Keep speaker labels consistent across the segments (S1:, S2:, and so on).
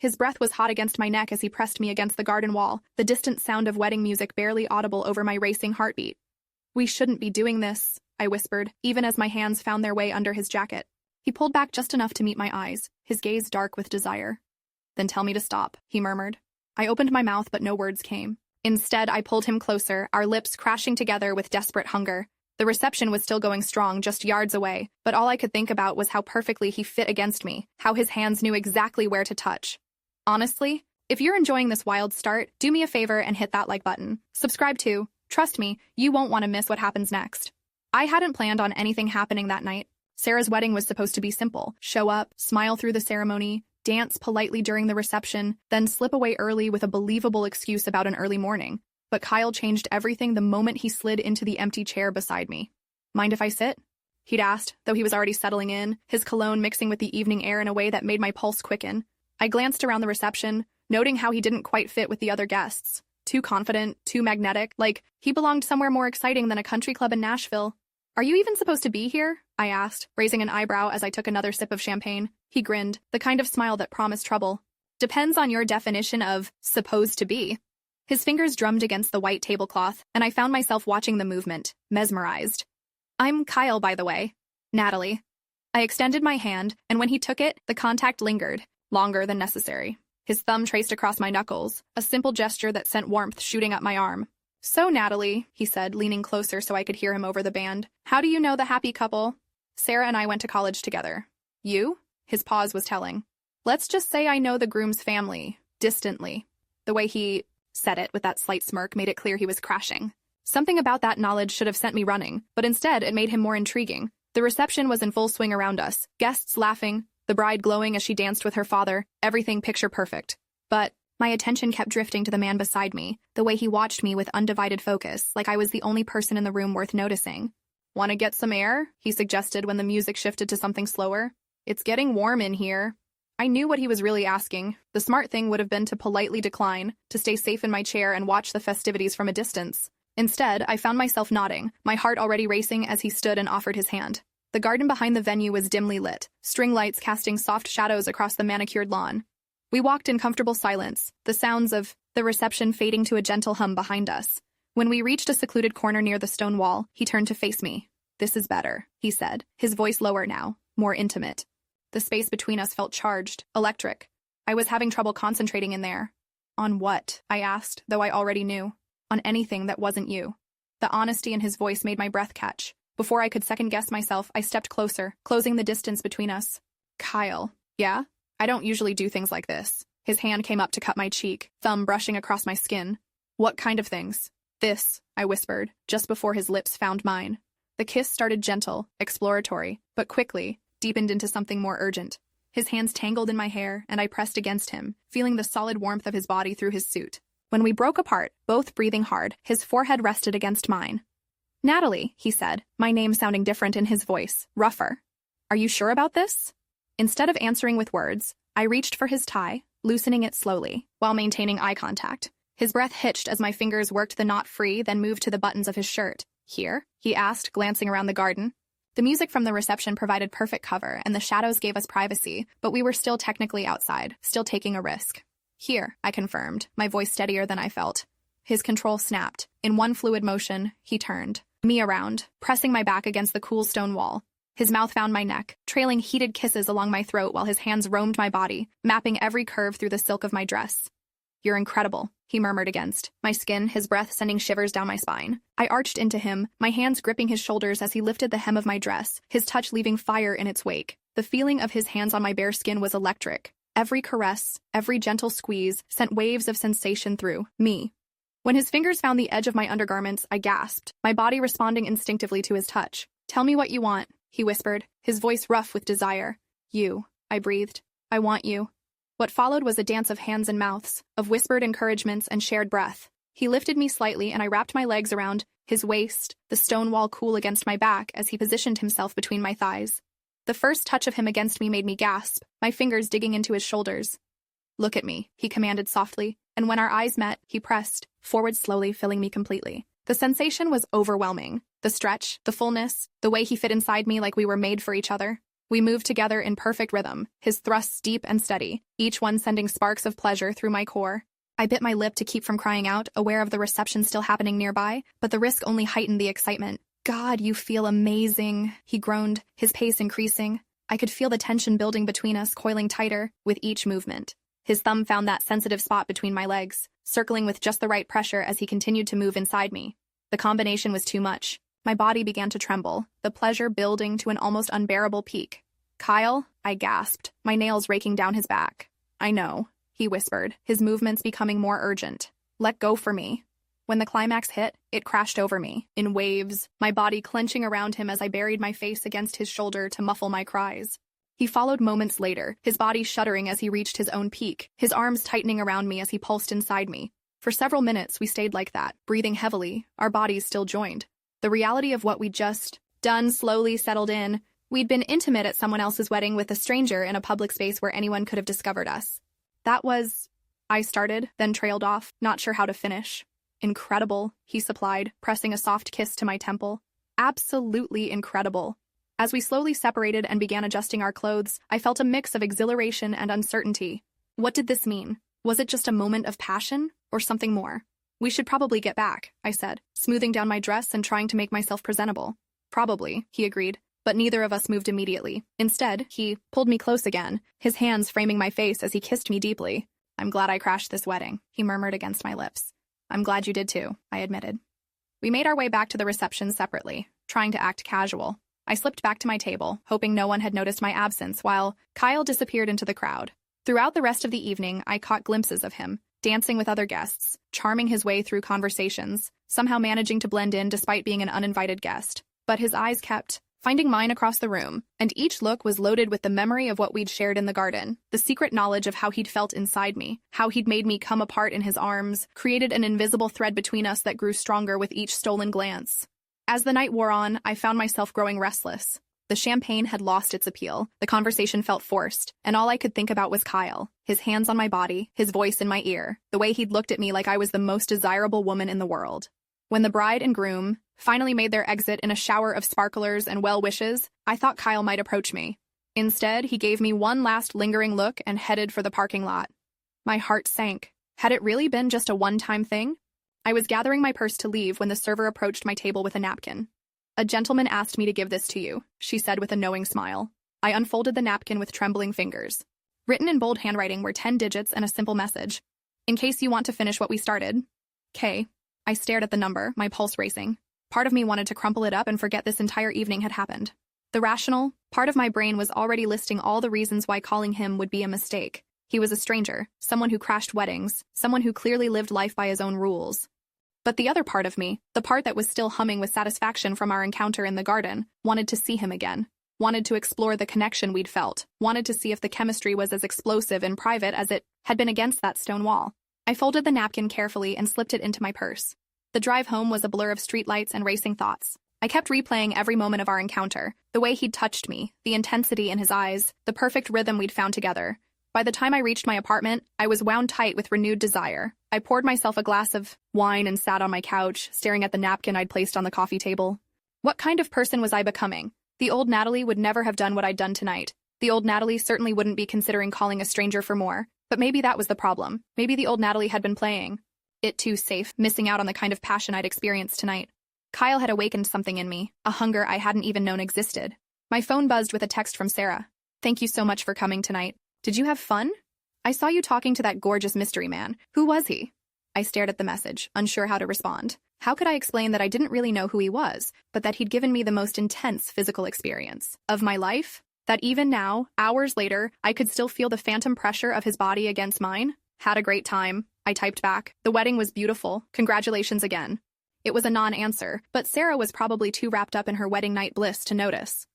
S1: His breath was hot against my neck as he pressed me against the garden wall, the distant sound of wedding music barely audible over my racing heartbeat. "We shouldn't be doing this," I whispered, even as my hands found their way under his jacket. He pulled back just enough to meet my eyes, his gaze dark with desire. "Then tell me to stop," he murmured. I opened my mouth, but no words came. Instead, I pulled him closer, our lips crashing together with desperate hunger. The reception was still going strong, just yards away, but all I could think about was how perfectly he fit against me, how his hands knew exactly where to touch. Honestly, if you're enjoying this wild start, do me a favor and hit that like button. Subscribe too. Trust me, you won't want to miss what happens next. I hadn't planned on anything happening that night. Sarah's wedding was supposed to be simple. Show up, smile through the ceremony, dance politely during the reception, then slip away early with a believable excuse about an early morning. But Kyle changed everything the moment he slid into the empty chair beside me. "Mind if I sit?" he'd asked, though he was already settling in, his cologne mixing with the evening air in a way that made my pulse quicken. I glanced around the reception, noting how he didn't quite fit with the other guests. Too confident, too magnetic, like he belonged somewhere more exciting than a country club in Nashville. "Are you even supposed to be here?" I asked, raising an eyebrow as I took another sip of champagne. He grinned, the kind of smile that promised trouble. "Depends on your definition of supposed to be." His fingers drummed against the white tablecloth, and I found myself watching the movement, mesmerized. "I'm Kyle, by the way. Natalie." I extended my hand, and when he took it, the contact lingered, longer than necessary. His thumb traced across my knuckles, a simple gesture that sent warmth shooting up my arm. "So, Natalie," he said, leaning closer so I could hear him over the band, "how do you know the happy couple?" "Sarah and I went to college together." "You?" His pause was telling. "Let's just say I know the groom's family, distantly." The way he said it with that slight smirk made it clear he was crashing. Something about that knowledge should have sent me running, but instead it made him more intriguing. The reception was in full swing around us, guests laughing, the bride glowing as she danced with her father, everything picture perfect. But my attention kept drifting to the man beside me, the way he watched me with undivided focus, like I was the only person in the room worth noticing. "Want to get some air?" he suggested when the music shifted to something slower. "It's getting warm in here." I knew what he was really asking. The smart thing would have been to politely decline, to stay safe in my chair and watch the festivities from a distance. Instead, I found myself nodding, my heart already racing as he stood and offered his hand. The garden behind the venue was dimly lit, string lights casting soft shadows across the manicured lawn. We walked in comfortable silence, the sounds of the reception fading to a gentle hum behind us. When we reached a secluded corner near the stone wall, he turned to face me. "This is better," he said, his voice lower now, more intimate. The space between us felt charged, electric. I was having trouble concentrating in there. "On what?" I asked, though I already knew. "On anything that wasn't you." The honesty in his voice made my breath catch. Before I could second-guess myself, I stepped closer, closing the distance between us. "Kyle." "Yeah? I don't usually do things like this." His hand came up to cut my cheek, thumb brushing across my skin. "What kind of things?" "This," I whispered, just before his lips found mine. The kiss started gentle, exploratory, but quickly deepened into something more urgent. His hands tangled in my hair, and I pressed against him, feeling the solid warmth of his body through his suit. When we broke apart, both breathing hard, his forehead rested against mine. "Natalie," he said, my name sounding different in his voice, rougher. "Are you sure about this?" Instead of answering with words, I reached for his tie, loosening it slowly, while maintaining eye contact. His breath hitched as my fingers worked the knot free, then moved to the buttons of his shirt. "Here?" he asked, glancing around the garden. The music from the reception provided perfect cover, and the shadows gave us privacy, but we were still technically outside, still taking a risk. "Here," I confirmed, my voice steadier than I felt. His control snapped. In one fluid motion, he turned me around, pressing my back against the cool stone wall. His mouth found my neck, trailing heated kisses along my throat while his hands roamed my body, mapping every curve through the silk of my dress. "You're incredible," he murmured against my skin, his breath sending shivers down my spine. I arched into him, my hands gripping his shoulders as he lifted the hem of my dress, his touch leaving fire in its wake. The feeling of his hands on my bare skin was electric. Every caress, every gentle squeeze sent waves of sensation through me. When his fingers found the edge of my undergarments, I gasped, my body responding instinctively to his touch. "Tell me what you want," he whispered, his voice rough with desire. "You," I breathed. "I want you." What followed was a dance of hands and mouths, of whispered encouragements and shared breath. He lifted me slightly and I wrapped my legs around his waist, the stone wall cool against my back as he positioned himself between my thighs. The first touch of him against me made me gasp, my fingers digging into his shoulders. "Look at me," he commanded softly, and when our eyes met, he pressed forward slowly, filling me completely. The sensation was overwhelming. The stretch, the fullness, the way he fit inside me like we were made for each other. We moved together in perfect rhythm, his thrusts deep and steady, each one sending sparks of pleasure through my core. I bit my lip to keep from crying out, aware of the reception still happening nearby, but the risk only heightened the excitement. "God, you feel amazing," he groaned, his pace increasing. I could feel the tension building between us, coiling tighter with each movement. His thumb found that sensitive spot between my legs, circling with just the right pressure as he continued to move inside me. The combination was too much. My body began to tremble, the pleasure building to an almost unbearable peak. "Kyle," I gasped, my nails raking down his back. "I know," he whispered, his movements becoming more urgent. "Let go for me." When the climax hit, it crashed over me, in waves, my body clenching around him as I buried my face against his shoulder to muffle my cries. He followed moments later, his body shuddering as he reached his own peak, his arms tightening around me as he pulsed inside me. For several minutes, we stayed like that, breathing heavily, our bodies still joined. The reality of what we'd just done slowly settled in. We'd been intimate at someone else's wedding with a stranger in a public space where anyone could have discovered us. That was... I started, then trailed off, not sure how to finish. "Incredible," he supplied, pressing a soft kiss to my temple. "Absolutely incredible." As we slowly separated and began adjusting our clothes, I felt a mix of exhilaration and uncertainty. What did this mean? Was it just a moment of passion, or something more? "We should probably get back," I said, smoothing down my dress and trying to make myself presentable. "Probably," he agreed, but neither of us moved immediately. Instead, he pulled me close again, his hands framing my face as he kissed me deeply. "I'm glad I crashed this wedding," he murmured against my lips. "I'm glad you did too," I admitted. We made our way back to the reception separately, trying to act casual. I slipped back to my table, hoping no one had noticed my absence, while Kyle disappeared into the crowd. Throughout the rest of the evening, I caught glimpses of him, dancing with other guests, charming his way through conversations, somehow managing to blend in despite being an uninvited guest. But his eyes kept finding mine across the room, and each look was loaded with the memory of what we'd shared in the garden, the secret knowledge of how he'd felt inside me, how he'd made me come apart in his arms, created an invisible thread between us that grew stronger with each stolen glance. As the night wore on, I found myself growing restless. The champagne had lost its appeal, the conversation felt forced, and all I could think about was Kyle, his hands on my body, his voice in my ear, the way he'd looked at me like I was the most desirable woman in the world. When the bride and groom finally made their exit in a shower of sparklers and well wishes, I thought Kyle might approach me. Instead, he gave me one last lingering look and headed for the parking lot. My heart sank. Had it really been just a one-time thing? I was gathering my purse to leave when the server approached my table with a napkin. "A gentleman asked me to give this to you," she said with a knowing smile. I unfolded the napkin with trembling fingers. Written in bold handwriting were 10 digits and a simple message. "In case you want to finish what we started. K." I stared at the number, my pulse racing. Part of me wanted to crumple it up and forget this entire evening had happened. The rational part of my brain was already listing all the reasons why calling him would be a mistake. He was a stranger, someone who crashed weddings, someone who clearly lived life by his own rules. But the other part of me, the part that was still humming with satisfaction from our encounter in the garden, wanted to see him again, wanted to explore the connection we'd felt, wanted to see if the chemistry was as explosive and private as it had been against that stone wall. I folded the napkin carefully and slipped it into my purse. The drive home was a blur of streetlights and racing thoughts. I kept replaying every moment of our encounter, the way he'd touched me, the intensity in his eyes, the perfect rhythm we'd found together. By the time I reached my apartment, I was wound tight with renewed desire. I poured myself a glass of wine and sat on my couch, staring at the napkin I'd placed on the coffee table. What kind of person was I becoming? The old Natalie would never have done what I'd done tonight. The old Natalie certainly wouldn't be considering calling a stranger for more. But maybe that was the problem. Maybe the old Natalie had been playing it too safe, missing out on the kind of passion I'd experienced tonight. Kyle had awakened something in me, a hunger I hadn't even known existed. My phone buzzed with a text from Sarah. "Thank you so much for coming tonight. Did you have fun? I saw you talking to that gorgeous mystery man. Who was he?" I stared at the message, unsure how to respond. How could I explain that I didn't really know who he was, but that he'd given me the most intense physical experience of my life? That even now, hours later, I could still feel the phantom pressure of his body against mine? "Had a great time," I typed back. "The wedding was beautiful. Congratulations again." It was a non-answer, but Sarah was probably too wrapped up in her wedding night bliss to notice.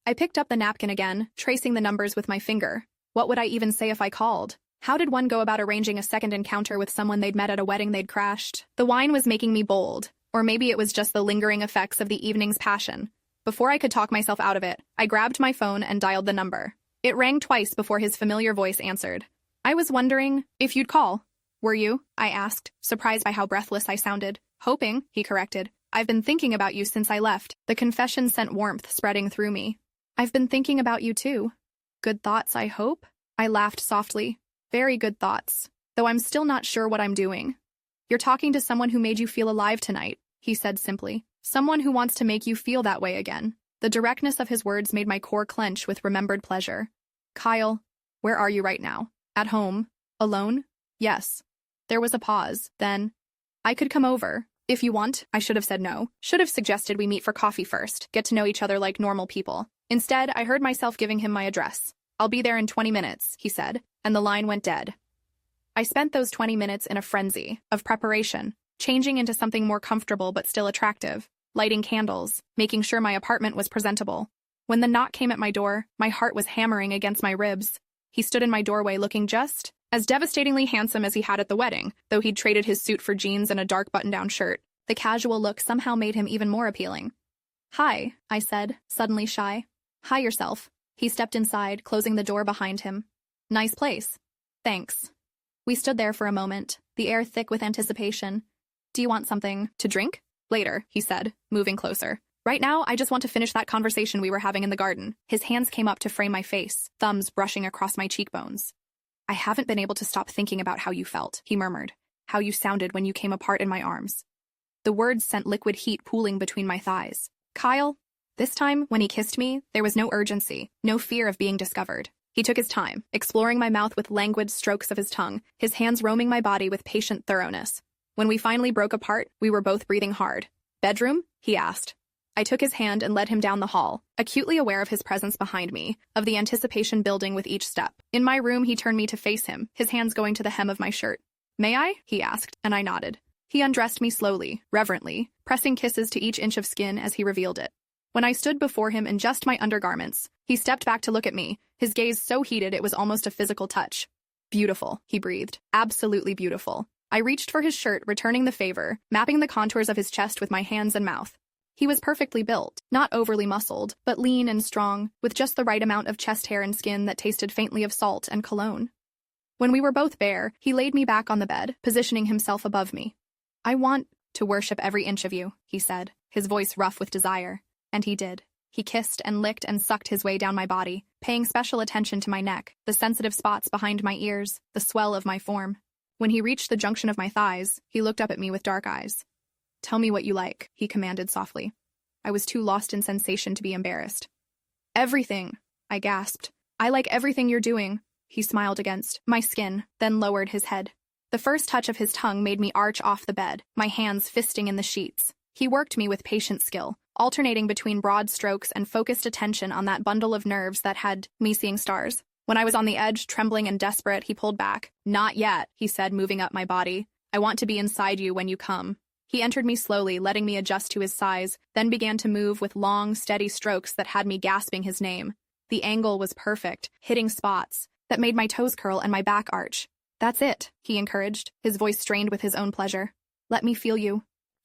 S1: I picked up the napkin again, tracing the numbers with my finger. What would I even say if I called? How did one go about arranging a second encounter with someone they'd met at a wedding they'd crashed? The wine was making me bold, or maybe it was just the lingering effects of the evening's passion. Before I could talk myself out of it, I grabbed my phone and dialed the number. It rang twice before his familiar voice answered. "I was wondering if you'd call." "Were you?" I asked, surprised by how breathless I sounded. "Hoping," he corrected. "I've been thinking about you since I left." The confession sent warmth spreading through me. I've been thinking about you too. Good thoughts, I hope? I laughed softly. Very good thoughts, though I'm still not sure what I'm doing. You're talking to someone who made you feel alive tonight, he said simply. Someone who wants to make you feel that way again. The directness of his words made my core clench with remembered pleasure. Kyle, where are you right now? At home? Alone? Yes. There was a pause, then, I could come over. If you want, I should have said no. Should have suggested we meet for coffee first, get to know each other like normal people. Instead, I heard myself giving him my address. I'll be there in 20 minutes, he said, and the line went dead. I spent those 20 minutes in a frenzy of preparation, changing into something more comfortable but still attractive, lighting candles, making sure my apartment was presentable. When the knock came at my door, my heart was hammering against my ribs. He stood in my doorway looking just as devastatingly handsome as he had at the wedding, though he'd traded his suit for jeans and a dark button-down shirt. The casual look somehow made him even more appealing. Hi, I said, suddenly shy. Hi yourself. He stepped inside, closing the door behind him. Nice place. Thanks. We stood there for a moment, the air thick with anticipation. Do you want something to drink? Later, he said, moving closer. Right now, I just want to finish that conversation we were having in the garden. His hands came up to frame my face, thumbs brushing across my cheekbones. I haven't been able to stop thinking about how you felt, he murmured, how you sounded when you came apart in my arms. The words sent liquid heat pooling between my thighs. Kyle, this time, when he kissed me, there was no urgency, no fear of being discovered. He took his time, exploring my mouth with languid strokes of his tongue, his hands roaming my body with patient thoroughness. When we finally broke apart, we were both breathing hard. Bedroom? He asked. I took his hand and led him down the hall, acutely aware of his presence behind me, of the anticipation building with each step. In my room, he turned me to face him, his hands going to the hem of my shirt. May I? He asked, and I nodded. He undressed me slowly, reverently, pressing kisses to each inch of skin as he revealed it. When I stood before him in just my undergarments, he stepped back to look at me, his gaze so heated it was almost a physical touch. Beautiful, he breathed. Absolutely beautiful. I reached for his shirt, returning the favor, mapping the contours of his chest with my hands and mouth. He was perfectly built, not overly muscled, but lean and strong, with just the right amount of chest hair and skin that tasted faintly of salt and cologne. When we were both bare, he laid me back on the bed, positioning himself above me. I want to worship every inch of you, he said, his voice rough with desire. And he did. He kissed and licked and sucked his way down my body, paying special attention to my neck, the sensitive spots behind my ears, the swell of my form. When he reached the junction of my thighs, he looked up at me with dark eyes. Tell me what you like, he commanded softly. I was too lost in sensation to be embarrassed. Everything, I gasped. I like everything you're doing, he smiled against my skin, then lowered his head. The first touch of his tongue made me arch off the bed, my hands fisting in the sheets. He worked me with patient skill, alternating between broad strokes and focused attention on that bundle of nerves that had me seeing stars. When I was on the edge, trembling and desperate, he pulled back. Not yet, he said, moving up my body. I want to be inside you when you come. He entered me slowly, letting me adjust to his size, then began to move with long, steady strokes that had me gasping his name. The angle was perfect, hitting spots that made my toes curl and my back arch. That's it, he encouraged, his voice strained with his own pleasure. Let me feel you.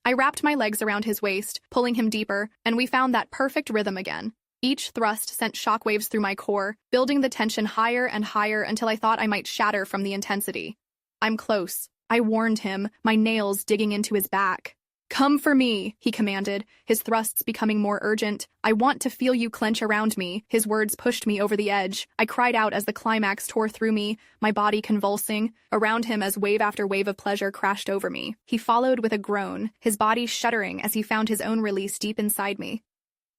S1: I wrapped my legs around his waist, pulling him deeper, and we found that perfect rhythm again. Each thrust sent shockwaves through my core, building the tension higher and higher until I thought I might shatter from the intensity. I'm close, I warned him, my nails digging into his back. Come for me, he commanded, his thrusts becoming more urgent. I want to feel you clench around me. His words pushed me over the edge. I cried out as the climax tore through me, my body convulsing, around him as wave after wave of pleasure crashed over me. He followed with a groan, his body shuddering as he found his own release deep inside me.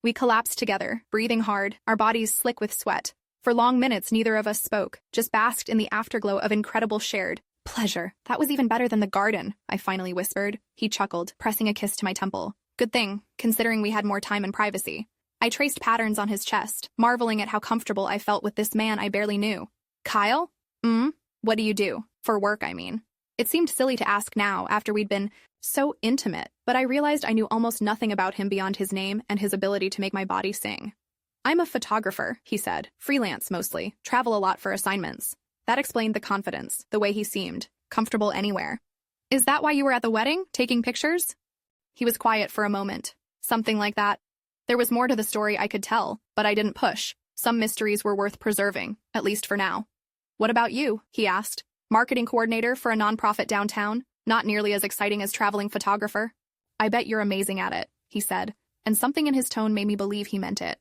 S1: We collapsed together, breathing hard, our bodies slick with sweat. For long minutes, neither of us spoke, just basked in the afterglow of incredible shared pleasure. That was even better than the garden, I finally whispered. He chuckled, pressing a kiss to my temple. Good thing, considering we had more time and privacy. I traced patterns on his chest, marveling at how comfortable I felt with this man I barely knew. Kyle? What do you do? For work, I mean. It seemed silly to ask now, after we'd been so intimate, but I realized I knew almost nothing about him beyond his name and his ability to make my body sing. I'm a photographer, he said. Freelance, mostly. Travel a lot for assignments. That explained the confidence, the way he seemed, comfortable anywhere. Is that why you were at the wedding, taking pictures? He was quiet for a moment. Something like that. There was more to the story I could tell, but I didn't push. Some mysteries were worth preserving, at least for now. What about you? He asked. Marketing coordinator for a nonprofit downtown, not nearly as exciting as traveling photographer. I bet you're amazing at it, he said, and something in his tone made me believe he meant it.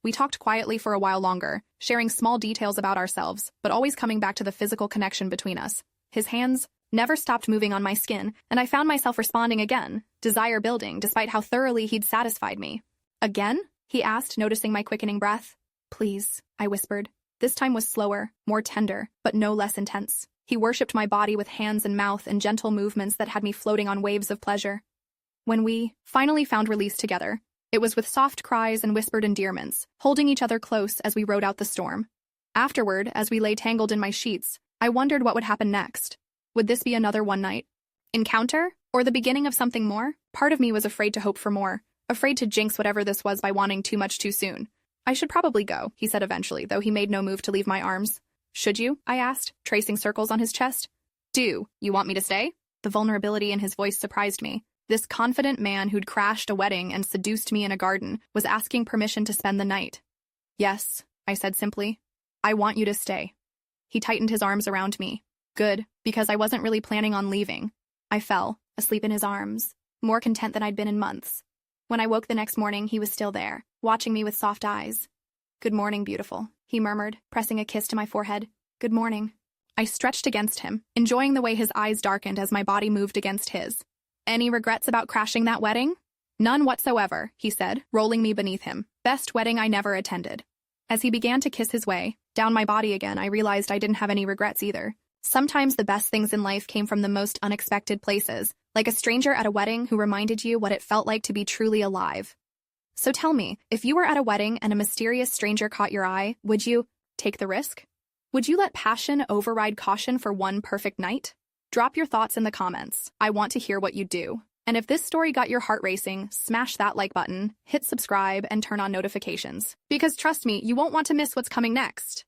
S1: We talked quietly for a while longer, sharing small details about ourselves, but always coming back to the physical connection between us. His hands never stopped moving on my skin, and I found myself responding again, desire building despite how thoroughly he'd satisfied me. Again? He asked, noticing my quickening breath. Please, I whispered. This time was slower, more tender, but no less intense. He worshipped my body with hands and mouth and gentle movements that had me floating on waves of pleasure. When we finally found release together, it was with soft cries and whispered endearments, holding each other close as we rode out the storm. Afterward, as we lay tangled in my sheets, I wondered what would happen next. Would this be another one-night encounter, or the beginning of something more? Part of me was afraid to hope for more, afraid to jinx whatever this was by wanting too much too soon. I should probably go, he said eventually, though he made no move to leave my arms. Should you? I asked, tracing circles on his chest. Do you want me to stay? The vulnerability in his voice surprised me. This confident man who'd crashed a wedding and seduced me in a garden was asking permission to spend the night. Yes, I said simply. I want you to stay. He tightened his arms around me. Good, because I wasn't really planning on leaving. I fell, asleep in his arms, more content than I'd been in months. When I woke the next morning, he was still there, watching me with soft eyes. Good morning, beautiful, he murmured, pressing a kiss to my forehead. Good morning. I stretched against him, enjoying the way his eyes darkened as my body moved against his. Any regrets about crashing that wedding? None whatsoever, he said, rolling me beneath him. Best wedding I never attended. As he began to kiss his way down my body again, I realized I didn't have any regrets either. Sometimes the best things in life came from the most unexpected places, like a stranger at a wedding who reminded you what it felt like to be truly alive. So tell me, if you were at a wedding and a mysterious stranger caught your eye, would you take the risk? Would you let passion override caution for one perfect night? Drop your thoughts in the comments. I want to hear what you do. And if this story got your heart racing, smash that like button, hit subscribe, and turn on notifications. Because trust me, you won't want to miss what's coming next.